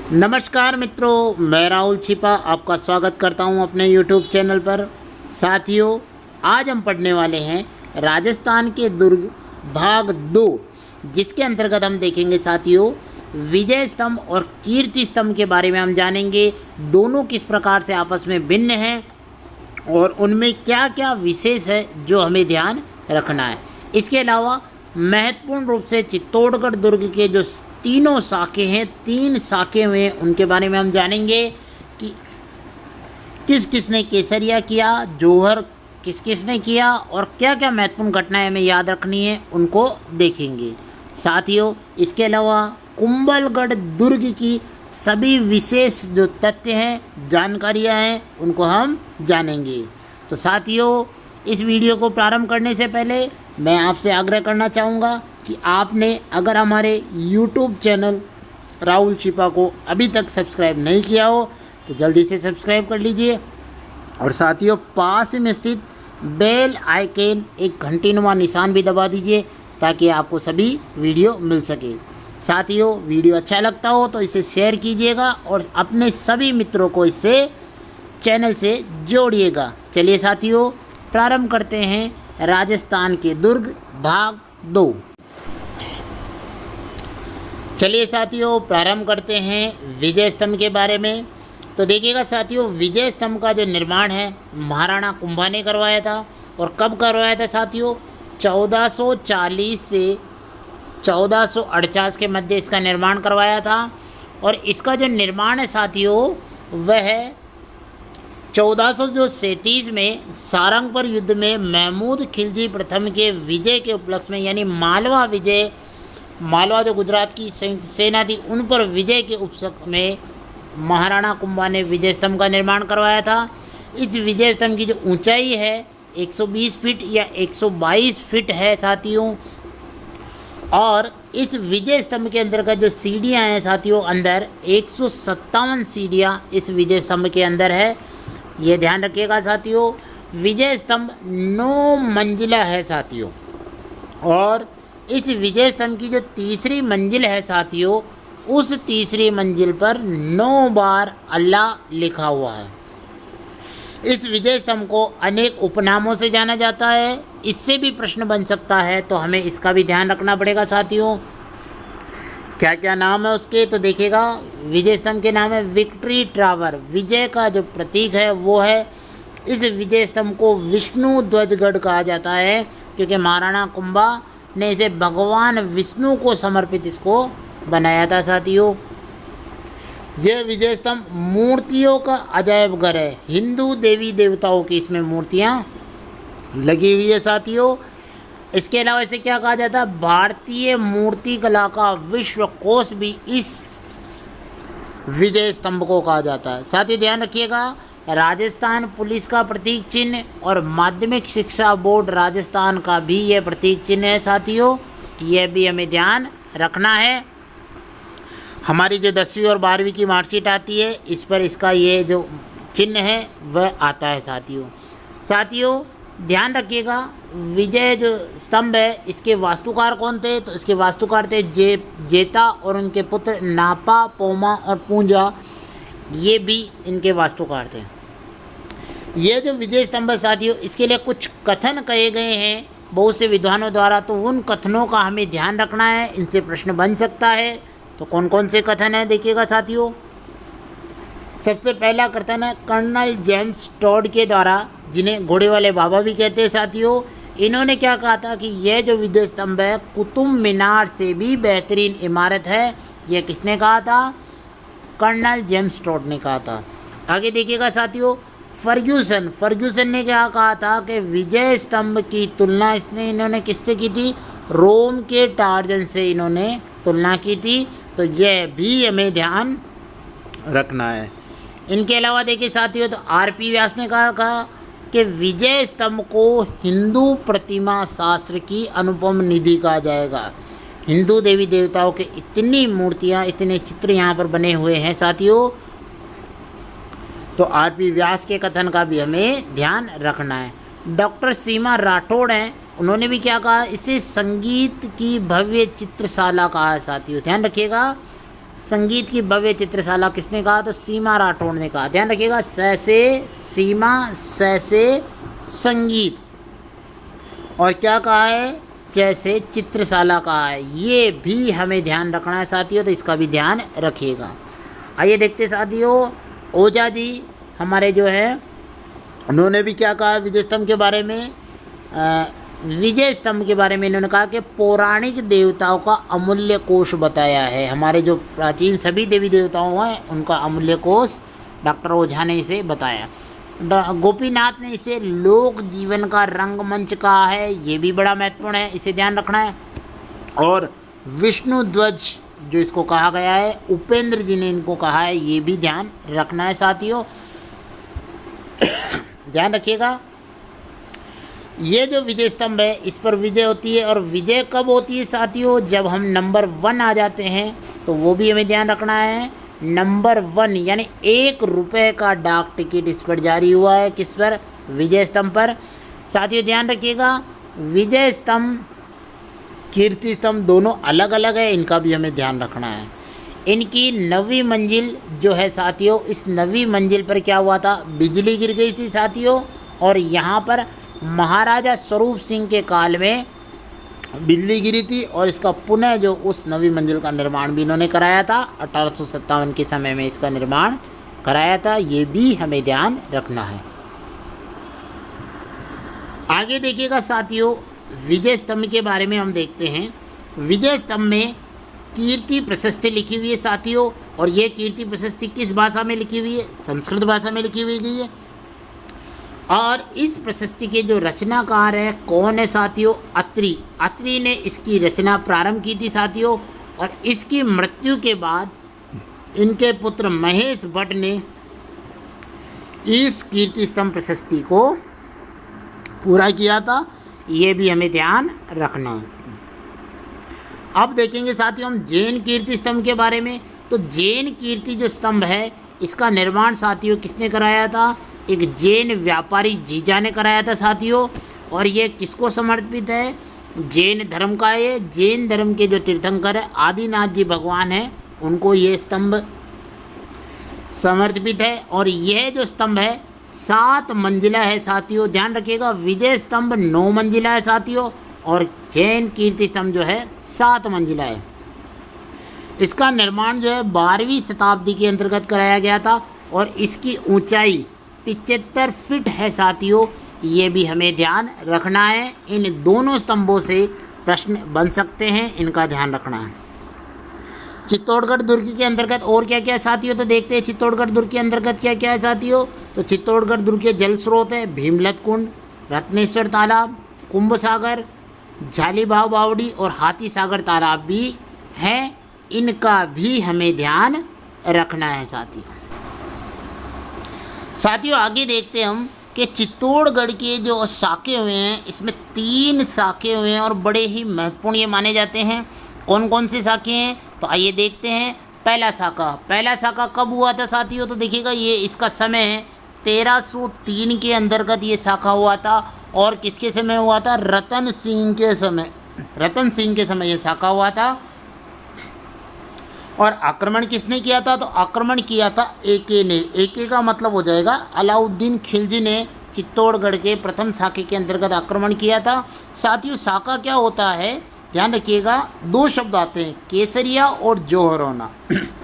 नमस्कार मित्रों, मैं राहुल छिपा आपका स्वागत करता हूं अपने YouTube चैनल पर। साथियों, आज हम पढ़ने वाले हैं राजस्थान के दुर्ग भाग 2, जिसके अंतर्गत हम देखेंगे साथियों विजय स्तंभ और कीर्ति स्तंभ के बारे में हम जानेंगे। दोनों किस प्रकार से आपस में भिन्न हैं और उनमें क्या क्या विशेष है जो हमें ध्यान रखना है। इसके अलावा महत्वपूर्ण रूप से चित्तौड़गढ़ दुर्ग के जो तीनों साखे हैं, 3 साखे में उनके बारे में हम जानेंगे कि किस किसने केसरिया किया, जौहर किस किसने किया और क्या क्या महत्वपूर्ण घटनाएं हमें याद रखनी है उनको देखेंगे। साथियों, इसके अलावा कुंभलगढ़ दुर्ग की सभी विशेष जो तथ्य हैं, जानकारियां हैं, उनको हम जानेंगे। तो साथियों, इस वीडियो को प्रारंभ करने से पहले मैं आपसे आग्रह करना चाहूँगा कि आपने अगर हमारे YouTube चैनल राहुल छिपा को अभी तक सब्सक्राइब नहीं किया हो तो जल्दी से सब्सक्राइब कर लीजिए और साथियों पास में स्थित बेल आइकन एक घंटीनुमा निशान भी दबा दीजिए ताकि आपको सभी वीडियो मिल सके। साथियों, वीडियो अच्छा लगता हो तो इसे शेयर कीजिएगा और अपने सभी मित्रों को इससे चैनल से जोड़िएगा। चलिए साथियों, प्रारंभ करते हैं राजस्थान के दुर्ग भाग 2। चलिए साथियों, प्रारंभ करते हैं विजय स्तंभ के बारे में। तो देखिएगा साथियों, विजय स्तंभ का जो निर्माण है महाराणा कुंभा ने करवाया था। और कब करवाया था साथियों? 1440 से 1448 के मध्य इसका निर्माण करवाया था। और इसका जो निर्माण है साथियों वह 1437 में सारंगपुर युद्ध में महमूद खिलजी प्रथम के विजय के उपलक्ष्य में, यानी मालवा जो गुजरात की संयुक्त सेना थी उन पर विजय के उपलक्ष्य में महाराणा कुंभा ने विजय स्तंभ का निर्माण करवाया था। इस विजय स्तंभ की जो ऊंचाई है 120 फीट या 122 फीट है साथियों। और इस विजय स्तंभ के अंतर्गत जो सीढ़ियाँ हैं साथियों, अंदर 157 सीढ़ियाँ इस विजय स्तंभ के अंदर है। ये ध्यान रखिएगा साथियों। विजय स्तंभ 9 मंजिला है साथियों। और इस विजय स्तंभ की जो तीसरी मंजिल है साथियों, उस तीसरी मंजिल पर 9 बार अल्लाह लिखा हुआ है। इस विजय स्तंभ को अनेक उपनामों से जाना जाता है। इससे भी प्रश्न बन सकता है तो हमें इसका भी ध्यान रखना पड़ेगा साथियों। क्या क्या नाम है उसके? तो देखिएगा, विजय स्तंभ के नाम है विक्ट्री टावर। विजय का जो प्रतीक है वो है। इस विजय स्तंभ को विष्णु ध्वजगढ़ कहा जाता है क्योंकि महाराणा कुंभा ने इसे भगवान विष्णु को समर्पित इसको बनाया था साथियों। यह विजय स्तंभ मूर्तियों का अजायब घर है। हिंदू देवी देवताओं की इसमें मूर्तियां लगी हुई है साथियों। इसके अलावा इसे क्या कहा जाता है? भारतीय मूर्ति कला का विश्व कोश भी इस विजय स्तंभ को कहा जाता है। साथियों ध्यान रखिएगा, राजस्थान पुलिस का प्रतीक चिन्ह और माध्यमिक शिक्षा बोर्ड राजस्थान का भी यह प्रतीक चिन्ह है साथियों। यह भी हमें ध्यान रखना है। हमारी जो 10वीं और 12वीं की मार्कशीट आती है इस पर इसका ये जो चिन्ह है वह आता है साथियों ध्यान रखिएगा। विजय जो स्तंभ है इसके वास्तुकार कौन थे? तो इसके वास्तुकार थे जेता और उनके पुत्र नापा, पोमा और पूंजा। ये भी इनके वास्तुकार थे। ये जो विजय स्तंभ है साथियों, इसके लिए कुछ कथन कहे गए हैं बहुत से विद्वानों द्वारा, तो उन कथनों का हमें ध्यान रखना है। इनसे प्रश्न बन सकता है। तो कौन कौन से कथन है देखिएगा साथियों। सबसे पहला कथन है कर्नल जेम्स टॉड के द्वारा, जिन्हें घोड़े वाले बाबा भी कहते हैं साथियों। इन्होंने क्या कहा था कि यह जो विजय स्तंभ है कुतुब मीनार से भी बेहतरीन इमारत है। यह किसने कहा था? कर्नल जेम्स टॉड ने कहा था। आगे देखिएगा साथियों, फर्ग्यूसन ने क्या कहा था कि विजय स्तंभ की तुलना इन्होंने किससे की थी? रोम के टार्जन से इन्होंने तुलना की थी। तो यह भी हमें ध्यान रखना है। इनके अलावा देखिए साथियों, तो आरपी व्यास ने कहा कि विजय स्तंभ को हिंदू प्रतिमा शास्त्र की अनुपम निधि कहा जाएगा। हिंदू देवी देवताओं के इतनी मूर्तियाँ, इतने चित्र यहाँ पर बने हुए हैं साथियों। तो आरपी व्यास के कथन का भी हमें ध्यान रखना है। डॉक्टर सीमा राठौड़ हैं, उन्होंने भी क्या कहा? इसे संगीत की भव्य चित्रशाला कहा है साथियों। ध्यान रखिएगा, संगीत की भव्य चित्रशाला किसने कहा? तो सीमा राठौड़ ने कहा। ध्यान रखिएगा, स से सीमा, स से संगीत, और क्या कहा है? च से चित्रशाला कहा है। ये भी हमें ध्यान रखना है साथियों, तो इसका भी ध्यान रखिएगा। आइए देखते साथियों, ओझा जी हमारे जो है उन्होंने भी क्या कहा विजय स्तंभ के बारे में? विजय स्तंभ के बारे में इन्होंने कहा कि पौराणिक देवताओं का अमूल्य कोष बताया है। हमारे जो प्राचीन सभी देवी देवताओं हैं उनका अमूल्य कोष डॉक्टर ओझा ने इसे बताया। गोपीनाथ ने इसे लोक जीवन का रंगमंच कहा है, ये भी बड़ा महत्वपूर्ण है, इसे ध्यान रखना है। और विष्णु ध्वज जो इसको कहा गया है, उपेंद्र जी ने इनको कहा है, ये भी ध्यान रखना है साथियों। ध्यान रखिएगा, ये जो विजय स्तंभ है इस पर विजय होती है, और विजय कब होती है साथियों? जब हम नंबर 1 आ जाते हैं, तो वो भी हमें ध्यान रखना है। नंबर 1 यानी 1 रुपये का डाक टिकट इस पर जारी हुआ है, किस पर? विजय स्तंभ पर। साथियों ध्यान रखिएगा, विजय स्तंभ, कीर्ति स्तंभ दोनों अलग अलग है, इनका भी हमें ध्यान रखना है। इनकी 9वीं मंजिल जो है साथियों, इस 9वीं मंजिल पर क्या हुआ था? बिजली गिर गई थी साथियों, और यहाँ पर महाराजा स्वरूप सिंह के काल में बिजली गिरी थी, और इसका पुनः जो उस 9वीं मंजिल का निर्माण भी इन्होंने कराया था। 1857 के समय में इसका निर्माण कराया था, ये भी हमें ध्यान रखना है। आगे देखिएगा साथियों, विजय स्तंभ के बारे में हम देखते हैं। विजय स्तंभ में कीर्ति प्रशस्ति लिखी हुई है साथियों, और ये कीर्ति प्रशस्ति किस भाषा में लिखी हुई है? संस्कृत भाषा में लिखी हुई गई है। और इस प्रशस्ति के जो रचनाकार है कौन है साथियों? अत्रि। अत्रि ने इसकी रचना प्रारंभ की थी साथियों, और इसकी मृत्यु के बाद इनके पुत्र महेश भट्ट ने इस कीर्ति स्तंभ प्रशस्ति को पूरा किया था, ये भी हमें ध्यान रखना है। अब देखेंगे साथियों हम जैन कीर्ति स्तंभ के बारे में। तो जैन कीर्ति जो स्तंभ है इसका निर्माण साथियों किसने कराया था? एक जैन व्यापारी जीजा ने कराया था साथियों, और ये किसको समर्पित है? जैन धर्म का। ये जैन धर्म के जो तीर्थंकर है आदिनाथ जी भगवान हैं, उनको ये स्तंभ समर्पित है। और यह जो स्तंभ है 7 मंजिला है साथियों, ध्यान रखिएगा। विजय स्तंभ 9 मंजिला है साथियों, और जैन कीर्ति स्तंभ जो है 7 मंजिला है। इसका निर्माण जो है 12वीं शताब्दी के अंतर्गत कराया गया था, और इसकी ऊंचाई 75 फीट है साथियों, ये भी हमें ध्यान रखना है। इन दोनों स्तंभों से प्रश्न बन सकते हैं, इनका ध्यान रखना है। चित्तौड़गढ़ दुर्ग के अंतर्गत और क्या क्या है साथियों? तो देखते हैं चित्तौड़गढ़ दुर्ग के अंतर्गत क्या क्या है साथियों। तो चित्तौड़गढ़ दुर्ग के जल स्रोत है भीमलत कुंड, रत्नेश्वर तालाब, कुंभ सागर, झालीबाव बावड़ी और हाथी सागर तालाब भी हैं, इनका भी हमें ध्यान रखना है साथियों। साथियों आगे देखते हैं हम कि चित्तौड़गढ़ के जो साके हुए हैं इसमें 3 साके हुए हैं, और बड़े ही महत्वपूर्ण ये माने जाते हैं। कौन कौन से साके हैं? तो आइए देखते हैं। पहला साका कब हुआ था साथियों? तो देखिएगा ये इसका समय है 1303 के अंतर्गत ये साका हुआ था, और किसके समय हुआ था? रतन सिंह के समय ये साका हुआ था। और आक्रमण किसने किया था? तो आक्रमण किया था एके ने। एके का मतलब हो जाएगा अलाउद्दीन खिलजी ने चित्तौड़गढ़ के प्रथम साके के अंतर्गत आक्रमण किया था। साथियों साका क्या होता है? ध्यान रखिएगा, 2 शब्द आते हैं, केसरिया और जौहर होना।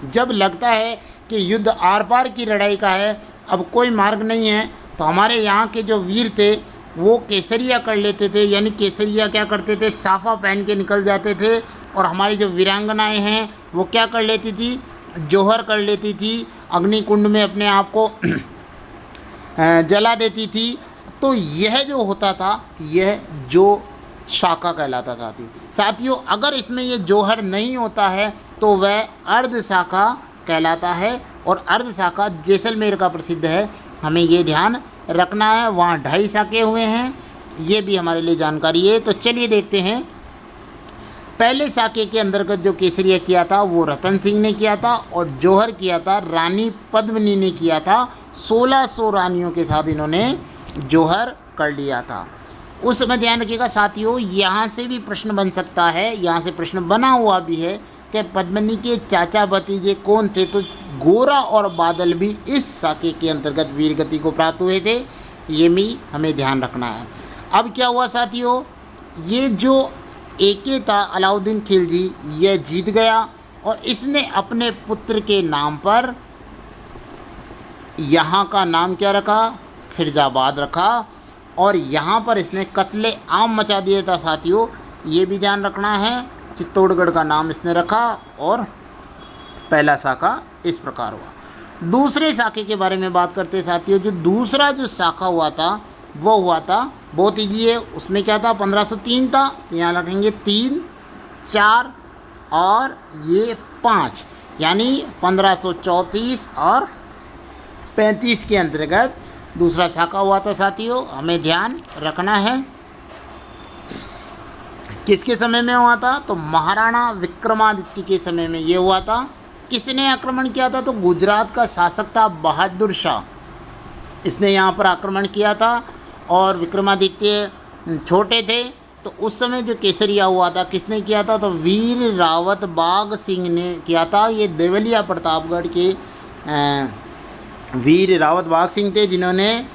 जब लगता है कि युद्ध आर पार की लड़ाई का है, अब कोई मार्ग नहीं है, तो हमारे यहाँ के जो वीर थे वो केसरिया कर लेते थे। यानी केसरिया क्या करते थे? साफा पहन के निकल जाते थे। और हमारी जो वीरांगनाएं हैं वो क्या कर लेती थी? जौहर कर लेती थी, अग्निकुंड में अपने आप को जला देती थी। तो यह जो होता था यह जो शाखा कहलाता था साथियों। अगर इसमें ये जौहर नहीं होता है तो वह अर्ध शाखा कहलाता है, और अर्ध शाखा जैसलमेर का प्रसिद्ध है, हमें ये ध्यान रखना है। वहाँ 2.5 साके हुए हैं, ये भी हमारे लिए जानकारी है। तो चलिए देखते हैं। पहले साके के अंतर्गत जो केसरिया किया था वो रतन सिंह ने किया था, और जौहर किया था रानी पद्मिनी ने किया था। 1600 रानियों के साथ इन्होंने जौहर कर लिया था। उस समय ध्यान रखिएगा साथियों, यहाँ से भी प्रश्न बन सकता है, यहाँ से प्रश्न बना हुआ भी है कि पद्मिनी के चाचा भतीजे कौन थे, तो गोरा और बादल भी इस साके के अंतर्गत वीर गति को प्राप्त हुए थे। ये भी हमें ध्यान रखना है। अब क्या हुआ साथियों, ये जो एके था अलाउद्दीन खिलजी, ये जीत गया और इसने अपने पुत्र के नाम पर यहाँ का नाम क्या रखा, खिरजाबाद रखा, और यहाँ पर इसने कत्ले आम मचा दिया था साथियों। ये भी ध्यान रखना है। चित्तौड़गढ़ का नाम इसने रखा और पहला साका इस प्रकार हुआ। दूसरे साके के बारे में बात करते हैं साथियों। जो दूसरा जो साका हुआ था वो हुआ था, बहुत ईजी है, उसमें क्या था, 1503 था। यहाँ रखेंगे 3, 4 और ये 5, यानी 1534 और 35 के अंतर्गत दूसरा साका हुआ था साथियों। हमें ध्यान रखना है किसके समय में हुआ था, तो महाराणा विक्रमादित्य के समय में ये हुआ था। किसने आक्रमण किया था, तो गुजरात का शासक था बहादुर शाह, इसने यहाँ पर आक्रमण किया था। और विक्रमादित्य छोटे थे, तो उस समय जो केसरिया हुआ था किसने किया था, तो वीर रावत बाघ सिंह ने किया था। ये देवलिया प्रतापगढ़ के वीर रावत बाघ सिंह थे जिन्होंने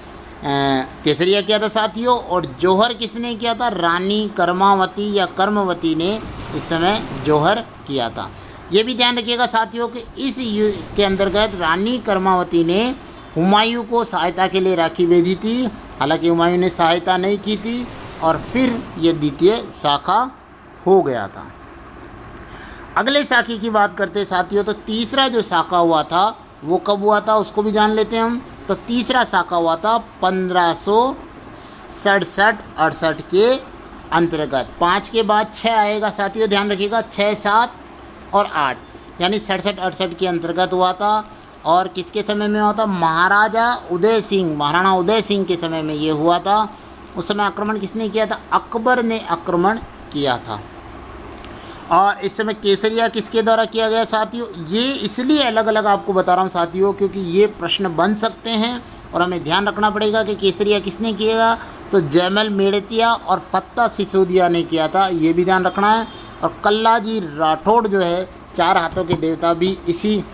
केसरिया किया था साथियों। और जौहर किसने किया था, रानी कर्मावती या कर्मवती ने इस समय जौहर किया था। ये भी ध्यान रखिएगा साथियों कि इस युद्ध के अंतर्गत रानी कर्मावती ने हुमायूं को सहायता के लिए राखी भेजी थी, हालांकि हुमायूं ने सहायता नहीं की थी और फिर ये द्वितीय शाखा हो गया था। अगले साखी की बात करते हैं साथियों, तो तीसरा जो शाखा हुआ था वो कब हुआ था, उसको भी जान लेते हैं हम। तो तीसरा शाखा हुआ था 1567-68 के अंतर्गत। 5 के बाद 6 आएगा साथियों, ध्यान रखिएगा, 6, 7 और 8, यानी 67-68 के अंतर्गत हुआ था। और किसके समय में हुआ था, महाराजा उदय सिंह, महाराणा उदय सिंह के समय में ये हुआ था। उस समय आक्रमण किसने किया था, अकबर ने आक्रमण किया था। और इस समय केसरिया किसके द्वारा किया गया साथियों, ये इसलिए अलग अलग आपको बता रहा हूँ साथियों क्योंकि ये प्रश्न बन सकते हैं और हमें ध्यान रखना पड़ेगा कि केसरिया किसने किया, तो जयमल मेड़तिया और फत्ता सिसोदिया ने किया था, ये भी ध्यान रखना है। और कल्लाजी राठौड़ जो है, 4 हाथों के देवता, भी इसी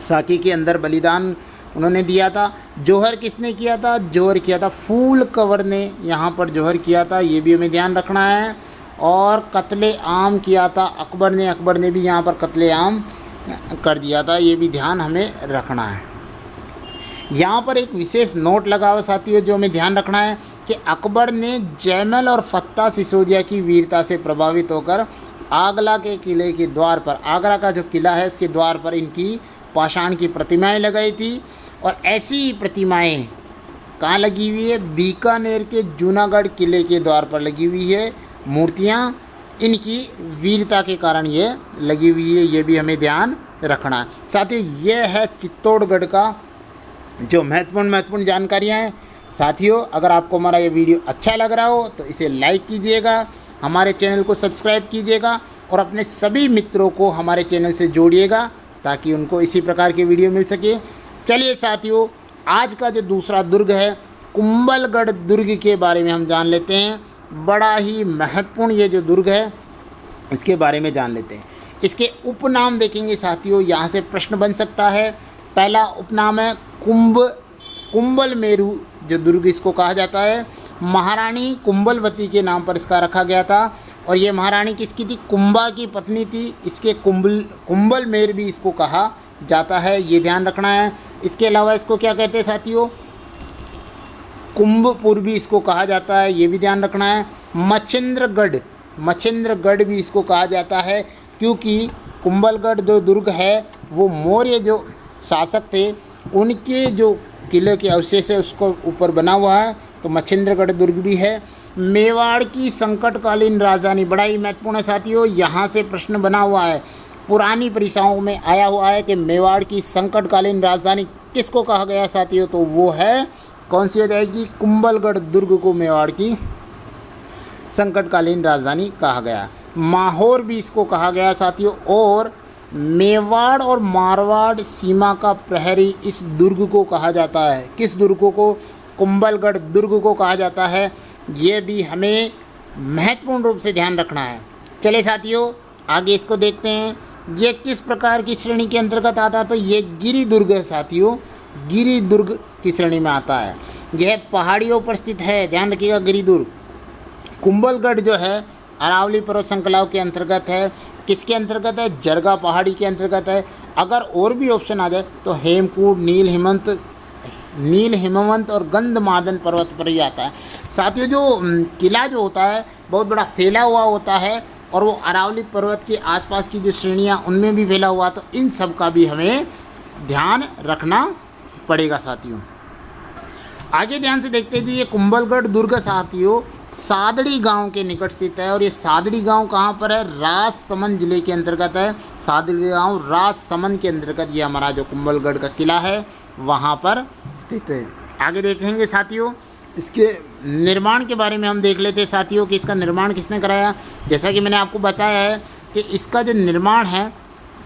साके के अंदर बलिदान उन्होंने दिया था। जौहर किसने किया था, जौहर किया था फूल कंवर ने यहाँ पर जौहर किया था, ये भी हमें ध्यान रखना है। और कत्ले आम किया था अकबर ने भी यहाँ पर कत्ले आम कर दिया था, ये भी ध्यान हमें रखना है। यहाँ पर एक विशेष नोट लगा हुआ साथियों जो हमें ध्यान रखना है कि अकबर ने जयमल और फत्ता सिसोदिया की वीरता से प्रभावित होकर आगरा के किले के द्वार पर, आगरा का जो किला है उसके द्वार पर इनकी पाषाण की प्रतिमाएं लगाई थी। और ऐसी प्रतिमाएं कहाँ लगी हुई है, बीकानेर के जूनागढ़ किले के द्वार पर लगी हुई है मूर्तियाँ, इनकी वीरता के कारण ये लगी हुई है, ये भी हमें ध्यान रखना है साथियों। ये है चित्तौड़गढ़ का जो महत्वपूर्ण जानकारियाँ हैं साथियों। अगर आपको हमारा ये वीडियो अच्छा लग रहा हो तो इसे लाइक कीजिएगा, हमारे चैनल को सब्सक्राइब कीजिएगा और अपने सभी मित्रों को हमारे चैनल से जोड़िएगा ताकि उनको इसी प्रकार के वीडियो मिल सके। चलिए साथियों, आज का जो दूसरा दुर्ग है कुंभलगढ़ दुर्ग के बारे में हम जान लेते हैं। बड़ा ही महत्वपूर्ण ये जो दुर्ग है इसके बारे में जान लेते हैं। इसके उपनाम देखेंगे साथियों, यहाँ से प्रश्न बन सकता है। पहला उपनाम है कुंभल मेरू, जो दुर्ग इसको कहा जाता है। महारानी कुंभलवती के नाम पर इसका रखा गया था और ये महारानी किसकी थी, कुंभा की पत्नी थी। इसके कुंभल मेर भी इसको कहा जाता है, ये ध्यान रखना है। इसके अलावा इसको क्या कहते हैं साथियों, कुंभपुर भी इसको कहा जाता है, ये भी ध्यान रखना है। मच्छिंद्रगढ़ भी इसको कहा जाता है क्योंकि कुंभलगढ़ जो दुर्ग है वो मौर्य जो शासक थे उनके जो किले के अवशेष है उसको ऊपर बना हुआ है, तो मच्छिंद्रगढ़ दुर्ग भी है। मेवाड़ की संकटकालीन राजधानी, बड़ा ही महत्वपूर्ण है साथियों, यहाँ से प्रश्न बना हुआ है। पुरानी परीक्षाओं में आया हुआ है कि मेवाड़ की संकटकालीन राजधानी किसको कहा गया साथियों, तो वो है कौन सी हो जाएगी, कुंभलगढ़ दुर्ग को मेवाड़ की संकटकालीन राजधानी कहा गया। माहौर भी इसको कहा गया साथियों। और मेवाड़ और मारवाड़ सीमा का प्रहरी इस दुर्ग को कहा जाता है, किस दुर्ग को, कुंभलगढ़ दुर्ग को कहा जाता है। ये भी हमें महत्वपूर्ण रूप से ध्यान रखना है। चलिए साथियों, आगे इसको देखते हैं, ये किस प्रकार की श्रेणी के अंतर्गत आता है, तो ये गिरि दुर्ग है साथियों, गिरि दुर्ग की श्रेणी में आता है। यह पहाड़ियों पर स्थित है, ध्यान रखिएगा गिरि दुर्ग। कुंभलगढ़ जो है अरावली पर्वत श्रृंखलाओं के अंतर्गत है। किसके अंतर्गत है, जरगा पहाड़ी के अंतर्गत है। अगर और भी ऑप्शन आ जाए तो हेमकूट, नील हिमवंत और गंधमादन पर्वत पर ही आता है। साथियों जो किला जो होता है बहुत बड़ा फैला हुआ होता है और वो अरावली पर्वत के आसपास की जो श्रेणियाँ उनमें भी फैला हुआ, तो इन सब का भी हमें ध्यान रखना पड़ेगा साथियों। आगे ध्यान से देखते हैं, जो ये कुंभलगढ़ दुर्ग साथियों सादड़ी गांव के निकट स्थित है। और ये सादड़ी गांव कहाँ पर है, राजसमंद जिले के अंतर्गत है। सादड़ी गांव राजसमंद के अंतर्गत ये हमारा जो कुंभलगढ़ का किला है वहाँ पर स्थित है। आगे देखेंगे साथियों, इसके निर्माण के बारे में हम देख लेते हैं साथियों कि इसका निर्माण किसने कराया। जैसा कि मैंने आपको बताया है कि इसका जो निर्माण है,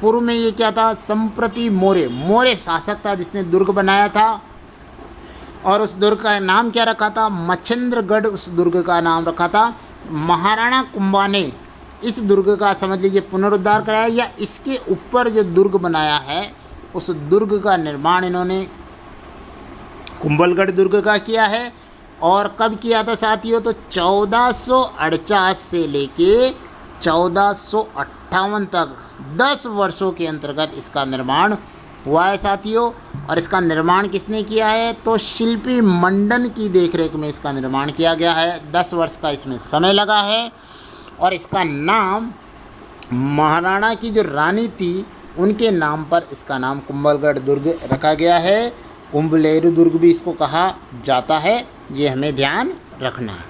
पूर्व में ये क्या था, संप्रति मौर्य शासक था जिसने दुर्ग बनाया था। और उस दुर्ग का नाम क्या रखा था, मच्छिंद्रगढ़ उस दुर्ग का नाम रखा था। महाराणा कुंभा ने इस दुर्ग का समझ लीजिए पुनरुद्धार कराया, या इसके ऊपर जो दुर्ग बनाया है उस दुर्ग का निर्माण इन्होंने कुंभलगढ़ दुर्ग का किया है। और कब किया था साथियों, तो 1448 से लेके 1458 तक 10 वर्षों के अंतर्गत इसका निर्माण हुआ है साथियों। और इसका निर्माण किसने किया है, तो शिल्पी मंडन की देखरेख में इसका निर्माण किया गया है। 10 वर्ष का इसमें समय लगा है। और इसका नाम महाराणा की जो रानी थी उनके नाम पर इसका नाम कुंभलगढ़ दुर्ग रखा गया है। कुंभलेरु दुर्ग भी इसको कहा जाता है, ये हमें ध्यान रखना है।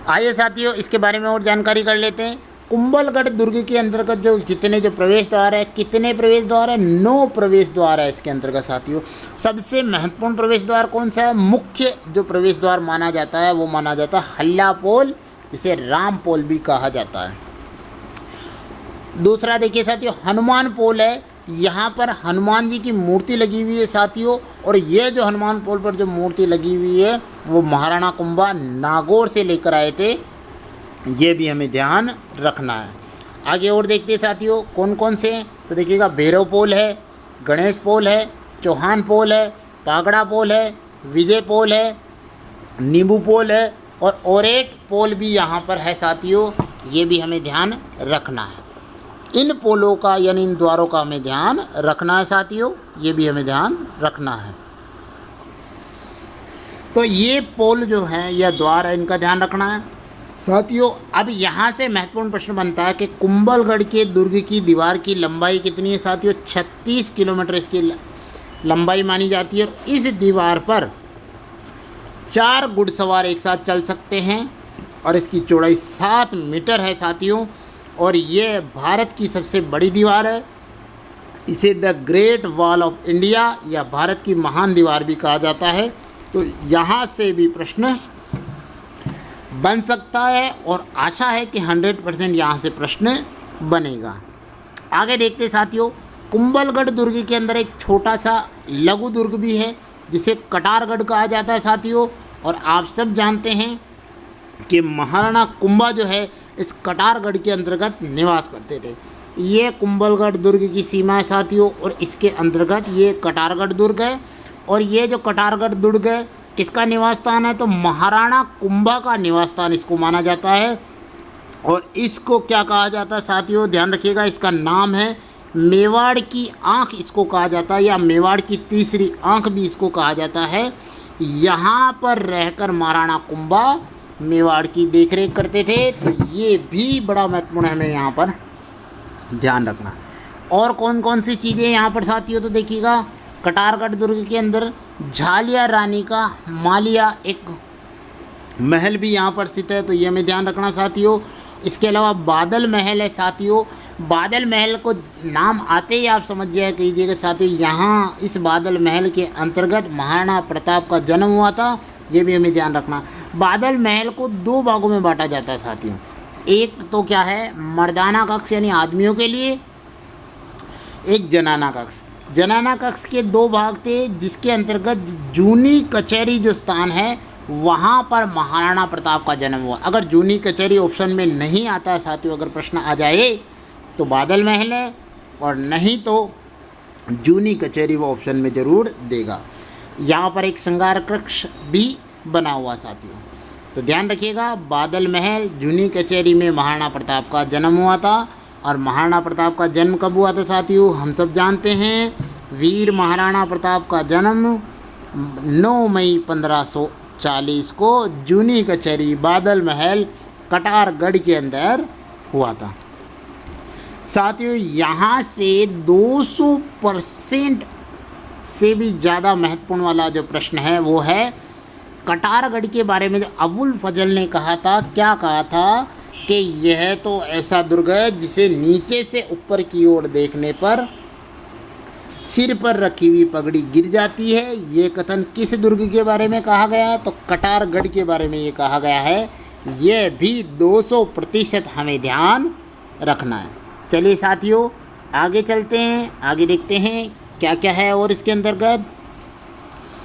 आइए साथियों इसके बारे में और जानकारी कर लेते हैं। कुंभलगढ़ दुर्ग के अंतर्गत जो कितने जो प्रवेश द्वार है, कितने प्रवेश द्वार है, 9 प्रवेश द्वार है इसके अंतर्गत साथियों। सबसे महत्वपूर्ण प्रवेश द्वार कौन सा है, मुख्य जो प्रवेश द्वार माना जाता है वो माना जाता है हल्ला पोल, जिसे राम पोल भी कहा जाता है। दूसरा देखिए साथियों, हनुमान पोल है। यहाँ पर हनुमान जी की मूर्ति लगी हुई है साथियों। और ये जो हनुमान पोल पर जो मूर्ति लगी हुई है वो महाराणा कुंभा नागौर से लेकर आए थे, ये भी हमें ध्यान रखना है। आगे और देखते हैं साथियों कौन कौन से हैं, तो देखिएगा भैरव पोल है, गणेश पोल है, चौहान पोल है, पागड़ा पोल है, विजय पोल है, नींबू पोल है और ओरेट पोल भी यहाँ पर है साथियों, ये भी हमें ध्यान रखना है। इन पोलों का यानी इन द्वारों का हमें ध्यान रखना है साथियों, ये भी हमें ध्यान रखना है। तो ये पोल जो है या द्वार है, इनका ध्यान रखना है साथियों। अब यहाँ से महत्वपूर्ण प्रश्न बनता है कि कुंभलगढ़ के दुर्ग की दीवार की लंबाई कितनी है साथियों, 36 किलोमीटर इसकी लंबाई मानी जाती है। और इस दीवार पर 4 घुड़सवार एक साथ चल सकते हैं और इसकी चौड़ाई 7 मीटर है साथियों। और ये भारत की सबसे बड़ी दीवार है। इसे the great wall of India या भारत की महान दीवार भी कहा जाता है। तो यहाँ से भी प्रश्न बन सकता है और आशा है कि 100% यहाँ से प्रश्न बनेगा। आगे देखते साथियों, कुंभलगढ़ दुर्ग के अंदर एक छोटा सा लघु दुर्ग भी है जिसे कटारगढ़ कहा जाता है साथियों। और आप सब जानते हैं कि महाराणा कुंभा जो है इस कटारगढ़ के अंतर्गत निवास करते थे। ये कुंभलगढ़ दुर्ग की सीमा है साथियों और इसके अंतर्गत ये कटारगढ़ दुर्ग है। और ये जो कटारगढ़ दुर्ग है किसका निवास स्थान है, तो महाराणा कुंभा का निवास स्थान इसको माना जाता है। और इसको क्या कहा जाता है साथियों, ध्यान रखिएगा, इसका नाम है मेवाड़ की आँख इसको कहा जाता है, या मेवाड़ की तीसरी आँख भी इसको कहा जाता है। यहाँ पर रहकर महाराणा कुंभा मेवाड़ की देखरेख करते थे। तो ये भी बड़ा महत्वपूर्ण है, हमें यहाँ पर ध्यान रखना। और कौन कौन सी चीज़ें यहाँ पर साथियों, तो देखिएगा कटारगढ़ दुर्ग के अंदर झालिया रानी का मालिया एक महल भी यहाँ पर स्थित है, तो ये हमें ध्यान रखना साथियों। इसके अलावा बादल महल है साथियों। बादल महल को नाम आते ही आप समझ जाए कीजिएगा साथियों, यहाँ इस बादल महल के अंतर्गत महाराणा प्रताप का जन्म हुआ था, ये भी हमें ध्यान रखना। बादल महल को 2 भागों में बांटा जाता है साथियों। एक तो क्या है, मर्दाना कक्ष यानी आदमियों के लिए, एक जनाना कक्ष। जनाना कक्ष के 2 भाग थे जिसके अंतर्गत जूनी कचहरी जो स्थान है वहाँ पर महाराणा प्रताप का जन्म हुआ। अगर जूनी कचहरी ऑप्शन में नहीं आता है साथियों, अगर प्रश्न आ जाए तो बादल महल है, और नहीं तो जूनी कचहरी वो ऑप्शन में ज़रूर देगा। यहाँ पर एक श्रृंगार कक्ष भी बना हुआ साथियों, तो ध्यान रखिएगा, बादल महल जूनी कचहरी में महाराणा प्रताप का जन्म हुआ था। और महाराणा प्रताप का जन्म कब हुआ था साथियों, हम सब जानते हैं, वीर महाराणा प्रताप का जन्म 9 मई 1540 को जूनी कचहरी बादल महल कटारगढ़ के अंदर हुआ था साथियों। यहाँ से 200% से भी ज़्यादा महत्वपूर्ण वाला जो प्रश्न है वो है कटारगढ़ के बारे में। जो अबुल फजल ने कहा था, क्या कहा था कि यह तो ऐसा दुर्ग है जिसे नीचे से ऊपर की ओर देखने पर सिर पर रखी हुई पगड़ी गिर जाती है। ये कथन किस दुर्ग के बारे में कहा गया है, तो कटारगढ़ के बारे में ये कहा गया है। यह भी 200% हमें ध्यान रखना है। चलिए साथियों आगे चलते हैं, आगे देखते हैं क्या क्या है और इसके अंतर्गत।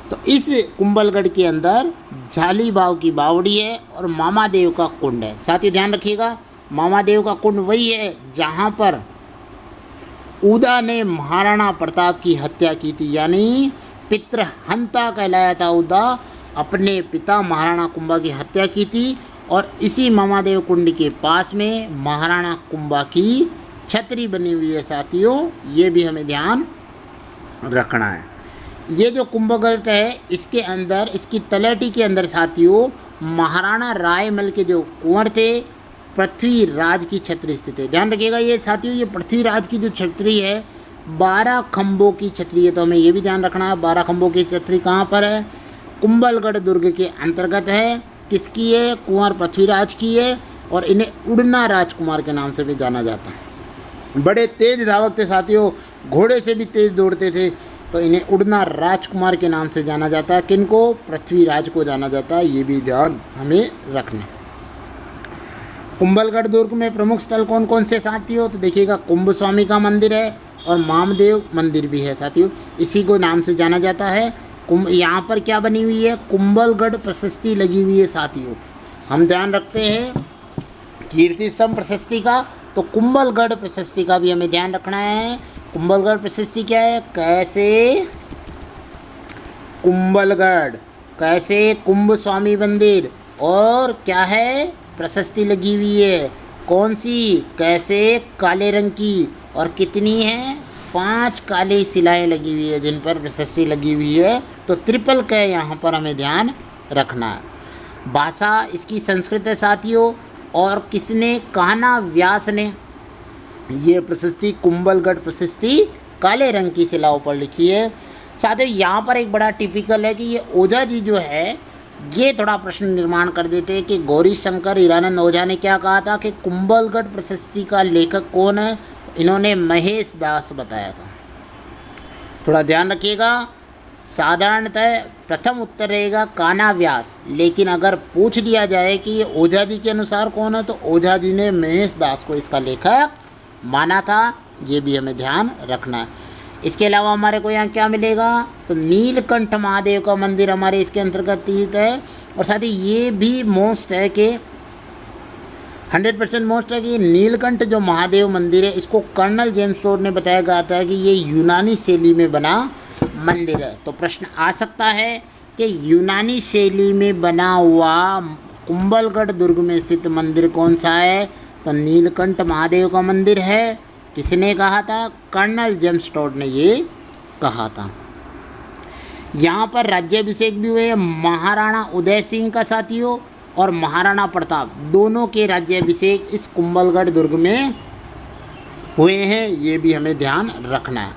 तो इस कुंभलगढ़ के अंदर झाली बाव की बावड़ी है और मामा देव का कुंड है। साथियों ध्यान रखिएगा, मामा देव का कुंड वही है जहाँ पर उदा ने महाराणा प्रताप की हत्या की थी, यानी पितृहंता कहलाया था। उदा अपने पिता महाराणा कुंभा की हत्या की थी, और इसी मामादेव कुंड के पास में महाराणा कुंभा की छतरी बनी हुई है साथियों, ये भी हमें ध्यान रखना है। ये जो कुंभगढ़ है इसके अंदर, इसकी तलहटी के अंदर साथियों महाराणा रायमल के जो कुंवर थे पृथ्वीराज की छतरी स्थित है। ध्यान रखिएगा ये साथियों, ये पृथ्वीराज की जो छतरी है 12 खंभों की छतरी है, तो हमें ये भी ध्यान रखना है 12 खंभों की छतरी कहाँ पर है, कुंभलगढ़ दुर्ग के अंतर्गत है। किसकी है, कुंवर पृथ्वीराज की है, और इन्हें उड़ना राजकुमार के नाम से भी जाना जाता है। बड़े तेज धावक थे साथियों, घोड़े से भी तेज दौड़ते थे, तो इन्हें उड़ना राजकुमार के नाम से जाना जाता है। किनको, पृथ्वीराज को जाना जाता है, ये भी ध्यान हमें रखना। कुंभलगढ़ दुर्ग में प्रमुख स्थल कौन कौन से साथियों, तो देखिएगा कुंभ स्वामी का मंदिर है और मामदेव मंदिर भी है साथियों, इसी को नाम से जाना जाता है। यहाँ पर क्या बनी हुई है, कुंभलगढ़ प्रशस्ति लगी हुई है साथियों। हम ध्यान रखते हैं कीर्ति स्तंभ प्रशस्ति का, तो कुंभलगढ़ प्रशस्ति का भी हमें ध्यान रखना है। कुंभलगढ़ प्रशस्ति क्या है, कैसे कुंभलगढ़, कैसे कुंभ स्वामी मंदिर, और क्या है प्रशस्ति लगी हुई है, कौन सी, कैसे काले रंग की, और कितनी है 5 काली शिलाएँ लगी हुई है जिन पर प्रशस्ति लगी हुई है। तो ट्रिपल क यहाँ पर हमें ध्यान रखना है। भाषा इसकी संस्कृत है साथियों, और किसने, कान्हा व्यास ने ये प्रशस्ति कुंभलगढ़ प्रशस्ति काले रंग की शिलाओं पर लिखी है। साथियों यहाँ पर एक बड़ा टिपिकल है कि ये ओझा जी जो है ये थोड़ा प्रश्न निर्माण कर देते हैं कि गौरी शंकर हीरानंद ओझा ने क्या कहा था कि कुंभलगढ़ प्रशस्ति का लेखक कौन है, तो इन्होंने महेश दास बताया था। थोड़ा ध्यान रखिएगा, साधारणतः प्रथम उत्तर रहेगा कान्हा व्यास, लेकिन अगर पूछ लिया जाए कि ये ओझा जी के अनुसार कौन है, तो ओझा जी ने महेश दास को इसका लेखक माना था, ये भी हमें ध्यान रखना है। इसके अलावा हमारे को यहाँ क्या मिलेगा, तो नीलकंठ महादेव का मंदिर हमारे इसके अंतर्गत स्थित है। और साथ ही ये भी मोस्ट है कि 100% मोस्ट है कि नीलकंठ जो महादेव मंदिर है इसको कर्नल जेम्स स्टोर ने बताया गया था कि ये यूनानी शैली में बना मंदिर है। तो प्रश्न आ सकता है कि यूनानी शैली में बना हुआ कुंभलगढ़ दुर्ग में स्थित मंदिर कौन सा है, तो नीलकंठ महादेव का मंदिर है। किसने कहा था, कर्नल जेम्स स्टोर ने ये कहा था। यहाँ पर राज्याभिषेक भी हुए महाराणा उदय सिंह का साथियों, और महाराणा प्रताप दोनों के राज्याभिषेक इस कुंभलगढ़ दुर्ग में हुए हैं, ये भी हमें ध्यान रखना है।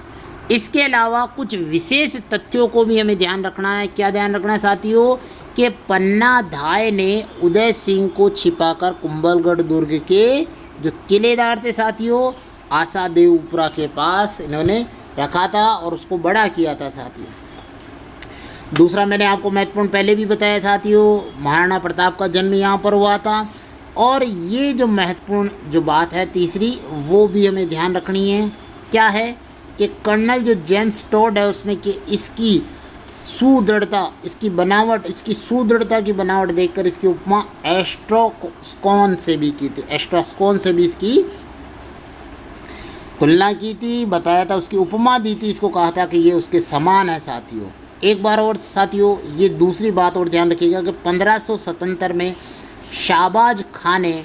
इसके अलावा कुछ विशेष तथ्यों को भी हमें ध्यान रखना है। क्या ध्यान रखना है साथियों, कि पन्ना धाय ने उदय सिंह को छिपाकर कुंभलगढ़ दुर्ग के जो किलेदार थे साथियों आशा देवपुरा के पास इन्होंने रखा था और उसको बड़ा किया था साथियों। दूसरा मैंने आपको महत्वपूर्ण पहले भी बताया साथियों, महाराणा प्रताप का जन्म यहाँ पर हुआ था। और ये जो महत्वपूर्ण जो बात है तीसरी, वो भी हमें ध्यान रखनी है। क्या है कि कर्नल जो जेम्स टोड है उसने कि इसकी सुदृढ़ता, इसकी बनावट, इसकी सुदृढ़ता की बनावट देखकर इसकी उपमा एस्ट्रोस्कोन से भी की थी, एस्ट्रोस्कोन से भी इसकी तुलना की थी, बताया था, उसकी उपमा दी थी, इसको कहा था कि ये उसके समान है साथियों। एक बार और साथियों ये दूसरी बात और ध्यान रखिएगा कि 1577 में शाहबाज खां ने,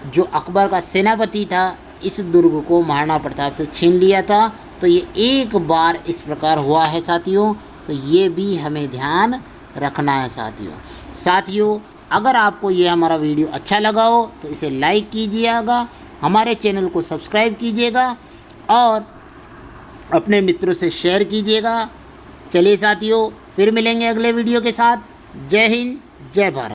जो अकबर का सेनापति था, इस दुर्ग को महाराणा प्रताप से छीन लिया था। तो ये एक बार इस प्रकार हुआ है साथियों, तो ये भी हमें ध्यान रखना है साथियों। अगर आपको ये हमारा वीडियो अच्छा लगा हो तो इसे लाइक कीजिएगा, हमारे चैनल को सब्सक्राइब कीजिएगा और अपने मित्रों से शेयर कीजिएगा। चलिए साथियों, फिर मिलेंगे अगले वीडियो के साथ। जय हिंद, जय भारत।